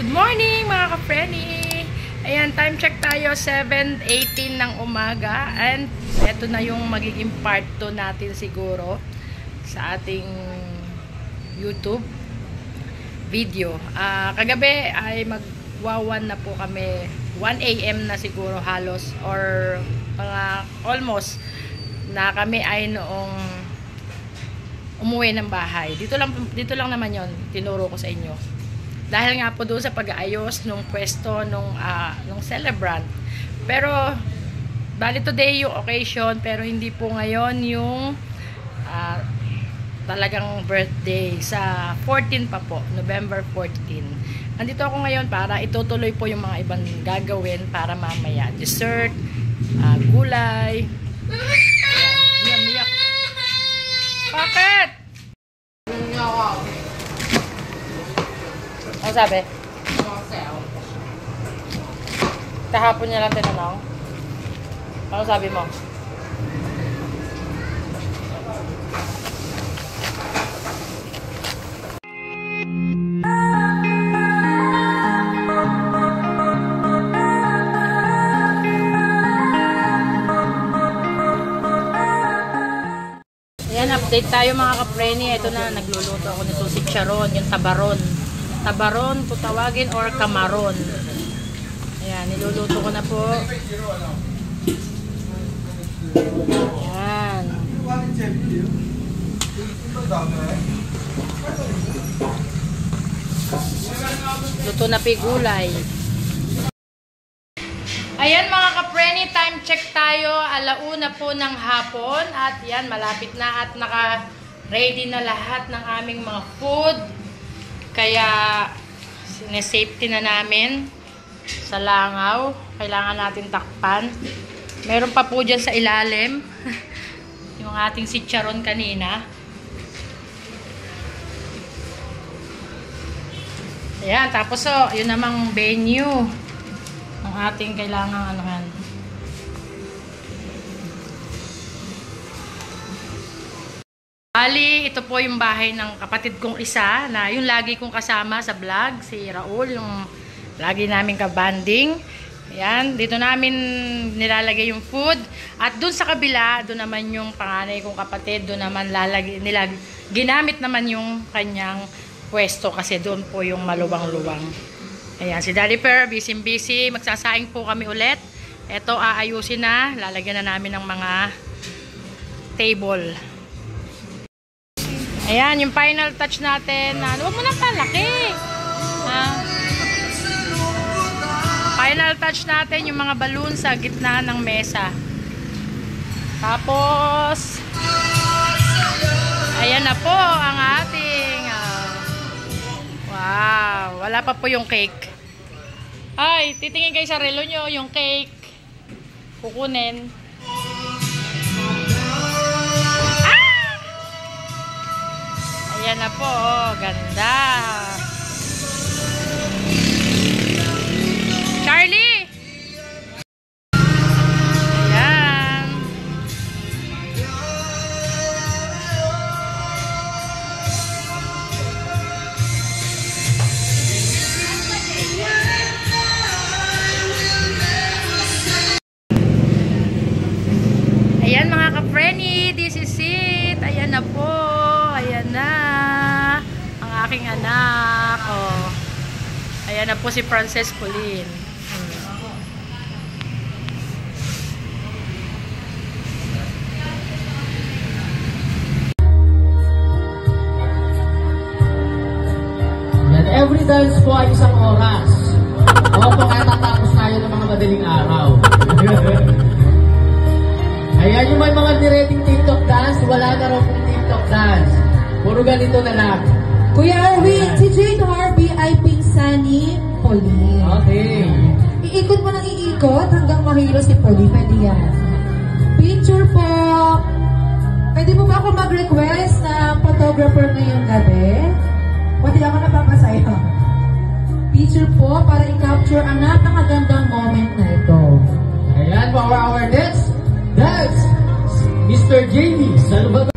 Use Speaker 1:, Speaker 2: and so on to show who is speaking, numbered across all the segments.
Speaker 1: Good morning mga ka-Frenny! Ayan, time check tayo, 7:18 ng umaga. And eto na yung magiging part 2 natin siguro sa ating YouTube video. Kagabi ay magwawan na po kami. 1 AM na siguro halos or mga almost na kami ay noong umuwi ng bahay. Dito lang naman yon tinuro ko sa inyo. Dahil nga po doon sa pag-aayos nung pwesto nung celebrant. Pero bali today yung occasion, pero hindi po ngayon yung talagang birthday. Sa 14 pa po, November 14. Nandito ako ngayon para itutuloy po yung mga ibang gagawin para mamaya. Dessert, gulay. Ayan, miyak. Bakit? Ano sabi? Kahapon niya lang tinanong. Ano sabi mo? Ayan, update tayo mga ka-Frenny. Ito na, nagluluto ako nito si Charon, yung tabaron. Tabaron po tawagin or kamaron. Ayan, niluluto ko na po. Ayan. Luto na pigulay. Ayan mga ka-Frenny, time check tayo. 1:00 po ng hapon. At yan, malapit na at naka-ready na lahat ng aming mga food. Kaya sinesafety na namin sa langaw. Kailangan natin takpan. Meron pa po dyan sa ilalim yung ating si Charon kanina. Ayan, tapos yun namang venue ang ating kailangan anuhan. Bali, ito po yung bahay ng kapatid kong isa na yung lagi kong kasama sa vlog, si Raul, yung lagi namin kabanding. Ayan, dito namin nilalagay yung food. At dun sa kabila, dun naman yung panganay kong kapatid, dun naman ginamit naman yung kanyang pwesto kasi dun po yung maluwang-luwang. Ayan, si Daddy Per, busy-busy, magsasaing po kami ulit. Ito, aayusin na, lalagyan na namin ng mga table. Ayan, yung final touch natin. Huwag mo na palaki. Final touch natin, yung mga balloon sa gitna ng mesa. Tapos, ayan na po ang ating wow, wala pa po yung cake. Ay, titingin kayo sa relo nyo, yung cake. Kukunin. Ayan na po, ganda. Charlie! Ayan. Ayan mga ka-Frenny, this is it. Ayan na po. Ayan na ang aking anak. Oh. Ayan na po si Princess Pauline.
Speaker 2: Every dance po ay isang oras. O pagkatapos tayo ng mga madaling araw. Ayan yung may mga nireting TikTok dance, wala na raw pong TikTok dance. Puro ganito na lang.
Speaker 3: Kuya Erwin, si Jane Harvey ay pinsani Pauline.
Speaker 2: Okay.
Speaker 3: Iikot mo ng iikot hanggang mahilo si Pauline. Pwede yan. Picture po. Pwede mo ba ako mag-request na photographer ngayong gabi? Pwede ako napapasaya. Picture po para i-capture ang napakagandang moment na ito.
Speaker 2: Ayan, for our next dance, Mr. Jamie Salvador.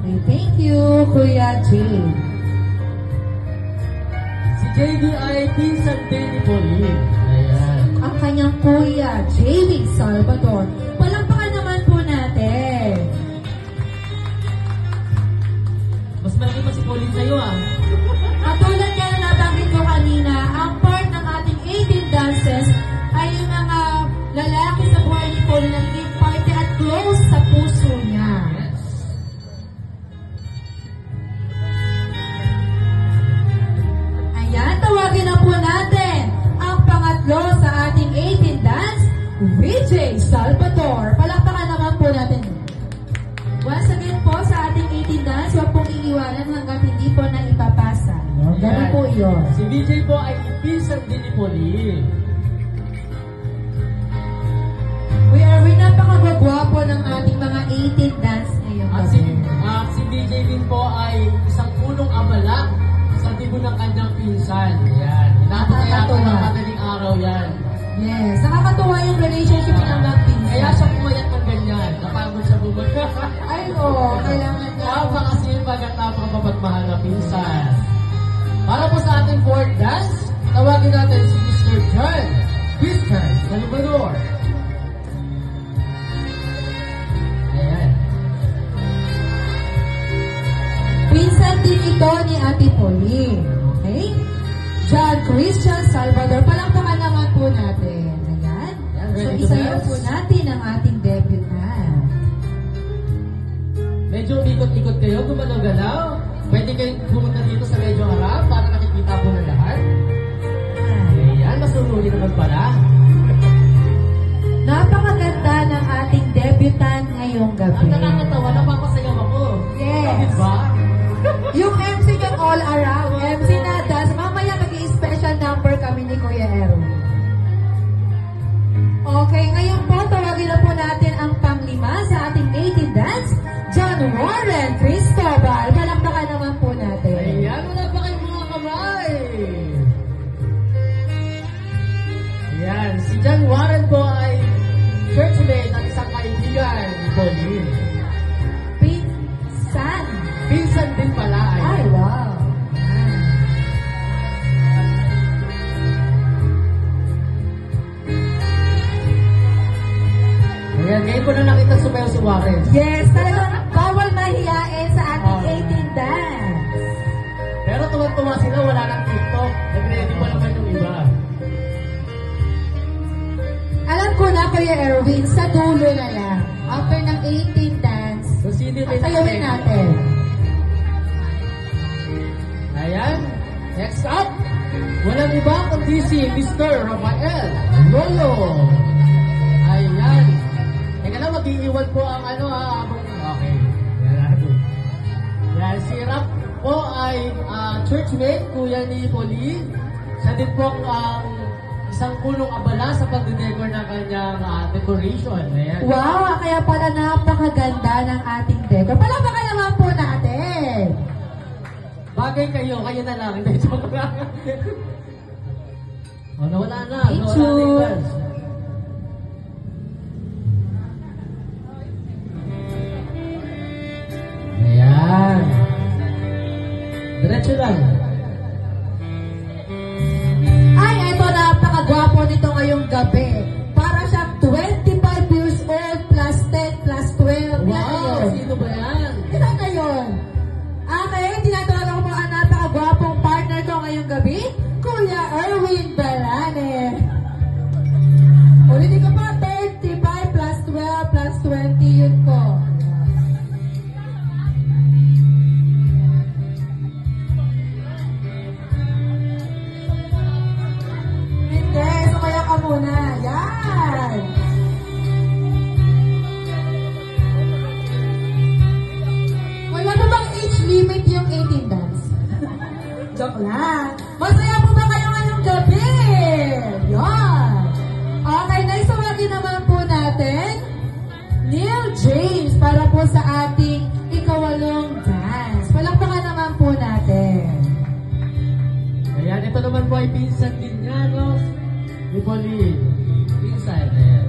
Speaker 3: Okay, thank you, Kuya Jane.
Speaker 2: Si JDIP din ni Pauline. Ayan.
Speaker 3: Ang kanyang kuya, Jamie Salvador. Palakpakan naman po natin.
Speaker 2: Mas malaki pa si Pauline sa'yo ah.
Speaker 3: At tulad nga na nabanggit ko kanina, ang part ng ating 18 dances ay yung mga lalaki sa buhay ni Pauline na naging party at close sa puso niya. Ayan, tawagin na po natin ang pangatlo sa ating 18 dance, VJ Salvador. Palakpakan naman po natin. Once again po sa ating 18 dance, huwag pong iiwanan hanggang hindi po na ipapasa. Ganun po yun.
Speaker 2: Si BJ po ay pinsan din ni Pauline.
Speaker 3: Napakagwagwapo ng ating mga 18 dance ngayon.
Speaker 2: Si BJ din po ay isang punong abala sa tibo ng kanyang pinsan. Yan. Nakakatawa ng madaling araw yan.
Speaker 3: Yes. Nakakatuwa yung relationship ng mga pinsan.
Speaker 2: Kaya siya pumayat ng ganyan. Napagod siya bumagka.
Speaker 3: Ay, oo. Kailangan niya.
Speaker 2: Napakasipag at napakapagmahal na pinsan. Para po sa ating fourth dance, tawagin natin si Mr. John Christian Salvador. Ayan.
Speaker 3: Pinsan din ito ni Ate Pauline. Okay? John Christian Salvador. Palakpakan naman po natin. Ayan. So, isayaw po natin ang ating debut na.
Speaker 2: Medyo ikot-ikot kayo, gumalaw-galaw. Pwede kayong pumunta dito sa medyo harap para nakikita po ng lahat. Ayan, masuruli naman pala.
Speaker 3: Napakaganda ng ating debutant ngayong gabi.
Speaker 2: Ang nakakatawa, napapasayaw ako.
Speaker 3: Yes.
Speaker 2: Diba?
Speaker 3: Yung MC yung all around. MC na dance. Mamaya mag-i-special number kami ni Kuya Erwin. Okay, ngayon po, tawagin na po natin ang panglima sa ating 18 dance. John Warren Cristobal. Palakpakan naman po natin.
Speaker 2: Ayan, wala pa kayong mga kamay. Ayan, si John Warren po ay churchmate at isang kaibigan ni Pauline.
Speaker 3: Pinsan.
Speaker 2: Pinsan din pala ay.
Speaker 3: Ay, wow.
Speaker 2: Ayan, ngayon ko na nakita sumayaw si Warren.
Speaker 3: Yes, talagang bawal mahiyain sa ating 18 dance.
Speaker 2: Pero tuwa-tuwa sila, wala nang TikTok. Nag-ready pa naman yung iba.
Speaker 3: Alam ko na, Kuya Erwin, sa dulo na lang. After ng 18 dance,
Speaker 2: So, sino din
Speaker 3: pasayawin natin.
Speaker 2: Ayan. Next up, walang iba kundi si Mr. Rafael Lolo. Ayan. Teka lang, mag-iiwan po ang okay. Yan, si Rap po ay churchmate, kuya ni Pauline. Siya din po ang isang kulong abala sa pag-decor ng kanyang decoration. Ayan.
Speaker 3: Wow, kaya pala napakaganda ng ating decor. Palakpakan naman po natin.
Speaker 2: Bagay kayo na lang. Hindi, joke lang. Nawala na.
Speaker 3: Picture.
Speaker 2: Ayan. Diretso lang.
Speaker 3: Ay, ito napakagwapo nito ngayong gabi. Para siyang 25 years old plus 10 plus 12.
Speaker 2: Wow! Sino ba yan?
Speaker 3: Ilan na yun? Okay, tinatawagan ko po ang napakagwapong partner ko ngayong gabi, Kuya Erwin Berane. Ulitin ko pa, 35 plus 12 plus 20 yun po. Hindi, sumaya ka muna. Yan! Wala na bang age limit yung 18 dance? Joke lang. Masaya po ba kayo ngayong gabi? Yan. Okay, naisawagin naman po natin Neil James para po sa ating ikawalong dance. Palakpakan naman po natin.
Speaker 2: Ayan, ito naman po ay pinsan din niya, no? Ni Pauline. Pinsan. Ayan.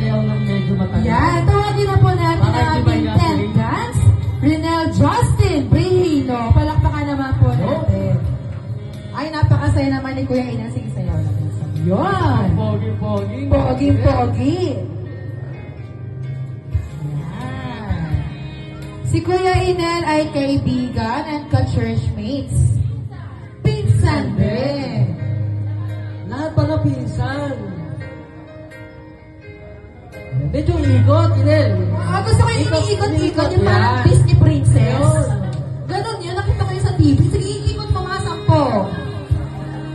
Speaker 2: sayaw ng medyo matagal.
Speaker 3: Yan, tawagin na po natin
Speaker 2: Baka
Speaker 3: ang
Speaker 2: hindi ba
Speaker 3: ating
Speaker 2: yan,
Speaker 3: 10
Speaker 2: Lee?
Speaker 3: dance. Renel Justin Brihino. Palakpakan naman po natin. Ay, napakasaya naman ni Kuya Ina. Sige, sayaw lang. Yun!
Speaker 2: Pogi-pogi.
Speaker 3: Pogi-pogi. Yan. Si Kuya Inel ay kaibigan and ka-churchmates. Pinsan din.
Speaker 2: Lahat pala pinsan. Medyo ikot, Inel.
Speaker 3: Gusto ko yung iniikot-ikot, yung parang
Speaker 2: Yan.
Speaker 3: Disney princess.
Speaker 2: Ayun.
Speaker 3: Ganon yun, nakita ko yun sa TV. Sige, ikot mo mga 10.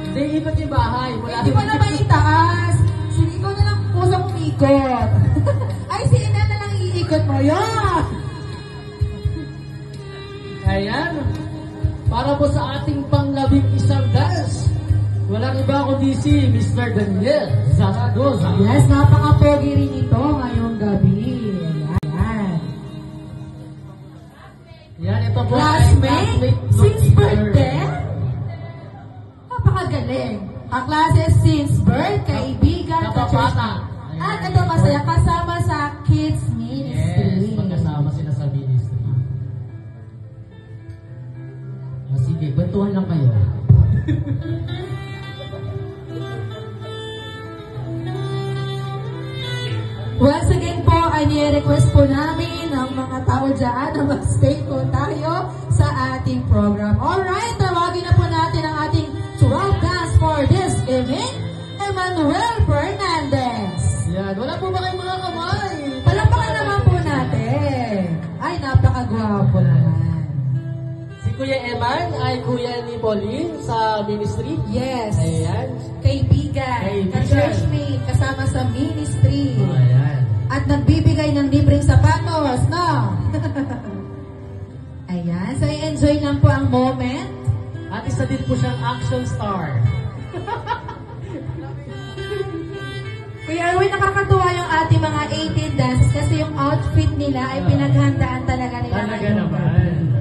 Speaker 2: Hindi, ikot yung bahay. Wala
Speaker 3: Hindi pa naman itaas. Sige, ikaw na lang pusang umikot. Ay, si Inel na lang iikot mo. Yan!
Speaker 2: Ayan. Para po sa ating pang-11 dance. Walang iba kundi si Mr. Daniel Zaragoza.
Speaker 3: Yes, napaka-pogi rin ito ngayong gabi. Ayan.
Speaker 2: Yan, ito po.
Speaker 3: Classmate, since birthday. Napakagaling. Kaklase since birth, kaibigan,
Speaker 2: Kapapata.
Speaker 3: at ito masaya kasama sa Kids
Speaker 2: Yes,
Speaker 3: Ministry.
Speaker 2: magkasama sila sa ministry. Sige, kwentuhan lang kayo.
Speaker 3: Once again po, ay ni-request po namin ng mga tao dyan na mag-stay po tayo sa ating program. Alright, tawagin na po natin ang ating 12 dance for this evening, Emmanuel Fernandez.
Speaker 2: Yan, wala po ba kayong mga kamay?
Speaker 3: Palapakan naman po natin. Ay, napakagwapo naman.
Speaker 2: Si Kuya Eman ay kuya ni Pauline sa ministry.
Speaker 3: Yes.
Speaker 2: Ayan.
Speaker 3: Kaibigan, ka-churchmate, kasama sa ministry.
Speaker 2: Ayan.
Speaker 3: At nagbibigay ng libreng sapatos, no? Ayan, so i-enjoy lang po ang moment.
Speaker 2: At isa din po siyang action star.
Speaker 3: Kuya Erwin, nakakatuwa yung ating mga 18 dances kasi yung outfit nila ay pinaghandaan talaga nila.
Speaker 2: Talaga
Speaker 3: ngayong
Speaker 2: naman.
Speaker 3: gabi.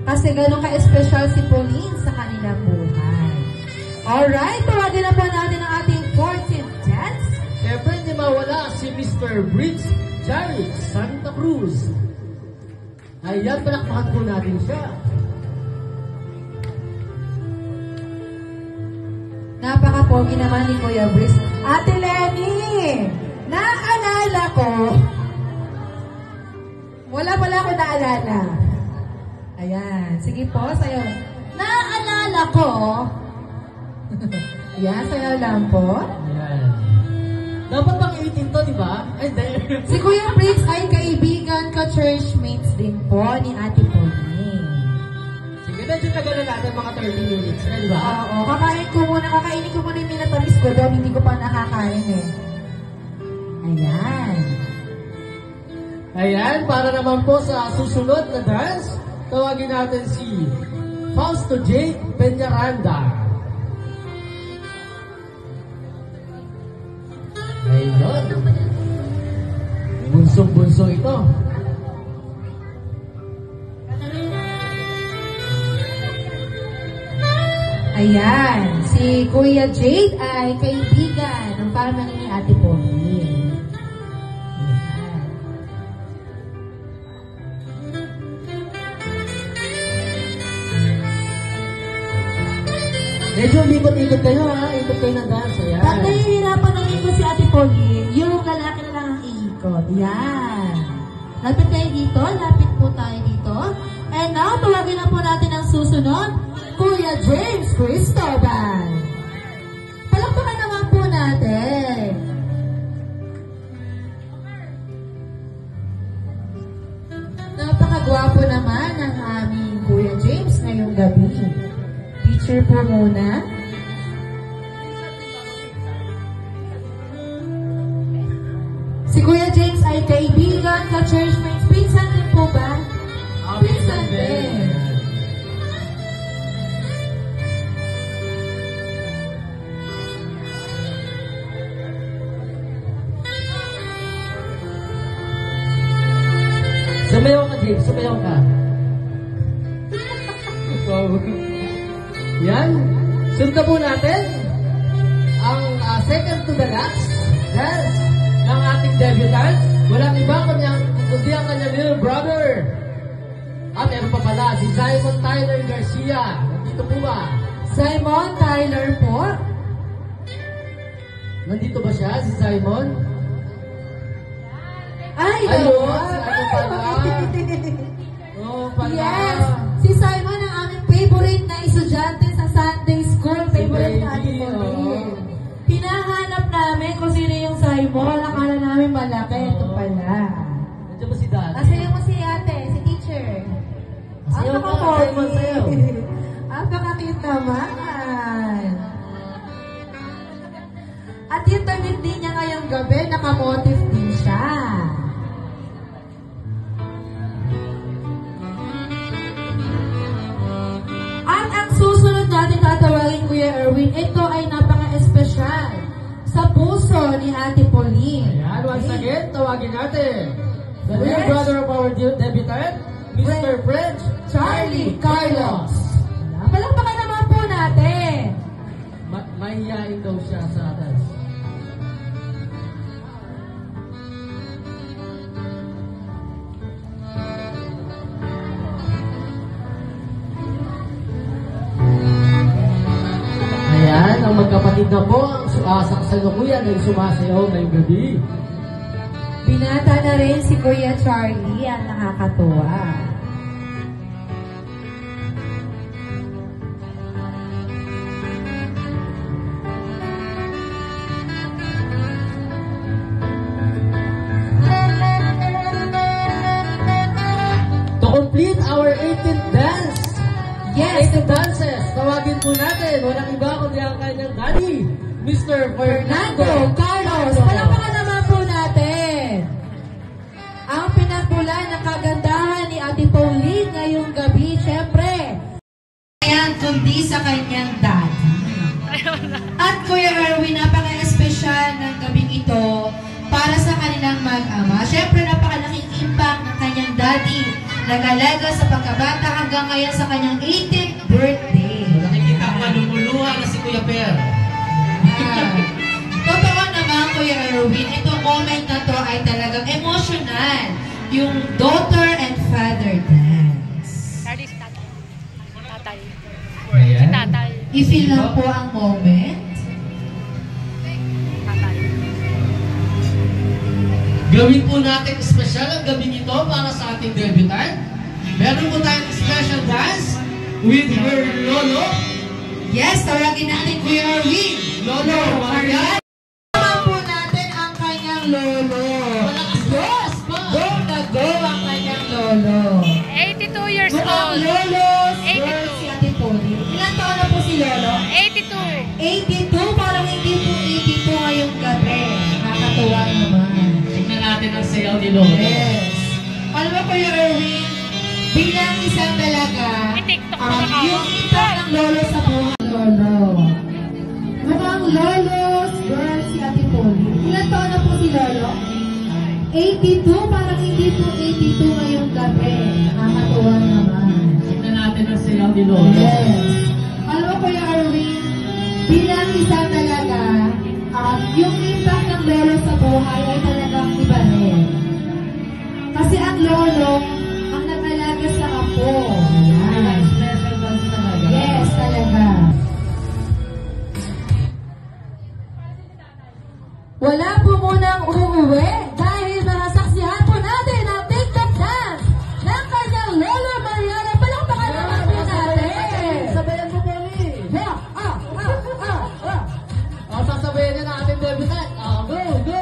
Speaker 3: Kasi ganun ka-espesyal si Pauline sa kanilang buhay. Alright, tawagin na po natin ang ating 14th dance.
Speaker 2: Siyempre, hindi mawala si Mr. Briggs Jared Santa Cruz. Ayan, palakpakan po natin siya.
Speaker 3: Napaka-pogi naman ni Kuya Brice. Ate Lenny, naalala ko. Wala pala ako naalala. Ayan, sige po, sayo. Naalala ko. Ayan, sayo lang po.
Speaker 2: Ayan. Dapat pang 18 to, di ba? Ay, hindi.
Speaker 3: Si Kuya Brice ay kaibigan ka-churchmates din po ni Ate Pauline.
Speaker 2: Sige, medyo tagal na natin mga 30 minutes. Di ba?
Speaker 3: Oo, kakainin ko muna yung minatamis ko doon, hindi ko pa nakakain eh. Ayan.
Speaker 2: Ayan, para naman po sa susunod na dance, tawagin natin si Fausto J. Peñaranda. Ayun. Bunsong-bunso ito.
Speaker 3: Ayan, si Kuya Jade ay kaibigan ng family ni Ate Pauline. Ayan.
Speaker 2: Medyo ikot-ikot kayo ha, ikot kayo ng dance. Ayan.
Speaker 3: Pag nahihirapan ng ikot si Ate Pauline, yung lalaki na lang ang iikot. Yan. Lapit tayo dito, lapit po tayo dito. And now, tawagin na po natin ang susunod, Kuya James Cristobal. Palakpakan naman po natin. Napakagwapo naman ang aming Kuya James ngayong gabi. Picture po muna. Si Kuya James ay kaibigan, ka-churchmates. Pinsan din po ba? Pinsan din.
Speaker 2: Sumayaw ka, James. Sumayaw ka. Wow. Yan. Sundan po natin ang second to the last dance ng ating debutant. Walang iba kundi ang kanyang little brother. At meron pa pala, si Simon Tyler Garcia. Nandito po ba?
Speaker 3: Simon Tyler po.
Speaker 2: Nandito ba siya, si Simon?
Speaker 3: Ay,
Speaker 2: Ayun,
Speaker 3: naman.
Speaker 2: si ano pala? Oo, pala.
Speaker 3: Yes, si Simon ang aming favorite na estudyante sa Sunday School. Favorite na ating Pauline. Pinahanap namin kung sino yung Simon. Akala namin malaki. Ito pala.
Speaker 2: Nandiyan ba si Daddy?
Speaker 3: Sayo mo si ate, si teacher.
Speaker 2: Sayo ka, Simon, sayo.
Speaker 3: Napaka-cute naman. At yung damit din niya ngayong gabi, nakamotive din siya. At ang susunod natin tatawagin, Kuya Erwin, ito ay napaka-espesyal sa puso ni Ate Pauline.
Speaker 2: Ayan, once again, tawagin natin. The little brother of our debutant, Mr. French
Speaker 3: Charlie Carlos. Palakpakan naman po natin.
Speaker 2: Mahihain daw siya sa atas. Ayan, ang magkapatid na po sa kasalukuyan ay sumasayaw ngayong gabi.
Speaker 3: Binata na rin si Kuya Charlie, ang nakakatuwa.
Speaker 2: To complete our 18th dance,
Speaker 3: Yes,
Speaker 2: 18th dances, tawagin po natin, walang iba kundi ang kanyang daddy, Mr.
Speaker 3: Fernando
Speaker 2: Fernando
Speaker 3: Carlos. Palakpakan naman po natin. Ang pinapulan ng kagandahan ni Ate Pauline ngayong gabi, syempre. Ayan, kundi sa kanyang daddy. At Kuya Erwin, napaka-espesyal ng gabing ito para sa kanilang mag-ama. Syempre, napakalaking impact ng kanyang daddy. Nagalaga sa pagkabata hanggang ngayon sa kanyang 18th birthday.
Speaker 2: Nakikita pa lumuluha na si Kuya Per.
Speaker 3: Totoo naman, Kuya Erwin, itong moment na to ay talagang emotional. Yung daughter and father dance.
Speaker 1: Charlie, si tatay. Tatay.
Speaker 2: Ayan.
Speaker 1: Tatay.
Speaker 3: I-feel lang po ang moment.
Speaker 1: Tatay.
Speaker 2: Gawin po natin special ang gabi nito para sa ating debutant. Meron po tayong special dance with her lolo.
Speaker 3: Yes, tawagin natin Kuya Erwin.
Speaker 2: Lolo Maria.
Speaker 3: Tama po natin ang kanyang lolo. Yes, go na go ang kanyang lolo.
Speaker 1: 82 years
Speaker 3: Mukhang
Speaker 1: old.
Speaker 3: lolo,
Speaker 1: 82.
Speaker 3: girl si Ate Pauline. Ilan taon na po si lolo?
Speaker 1: 82.
Speaker 3: 82, parang hindi po 82 ngayong gabi. Nakakatuwa naman.
Speaker 2: Tignan natin ang sayaw ni Lolo.
Speaker 3: Yes. Alam mo, Kuya Erwin, bilang isang dalaga,
Speaker 1: May TikTok na ako.
Speaker 3: yung impact ng lolo sa buhay lolo. Mukhang lolo's girl si Ate Pauline. Ilan taon na po si lolo? 82, parang hindi po 82 ngayong gabi. Nakakatuwa naman.
Speaker 2: Tignan natin ang sayaw ni Lolo.
Speaker 3: Yes. Alam mo, Kuya Erwin, bilang isang dalaga, yung impact ng lolo sa buhay ay talagang iba rin. Kasi ang lolo, ang nag-alaga sa apo. Ayan.
Speaker 2: Special dance talaga.
Speaker 3: Yes, talaga. Wala po munang uuwi dahil masasaksihan po natin ang TikTok dance ng kanyang Lolo Mariana. Palakpakan naman po natin.
Speaker 2: Sabayan mo po ni. Sasabayan niya na ating debutant. Go, go.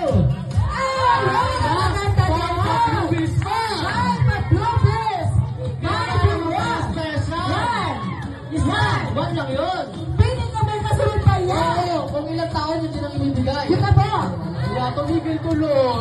Speaker 2: One lang yun.
Speaker 3: Piling ka may kasunod pa yan.
Speaker 2: Oo, kung ilang taon yun din ang ibibigay.
Speaker 3: Yun na po.
Speaker 2: Wala tumigil tuloy.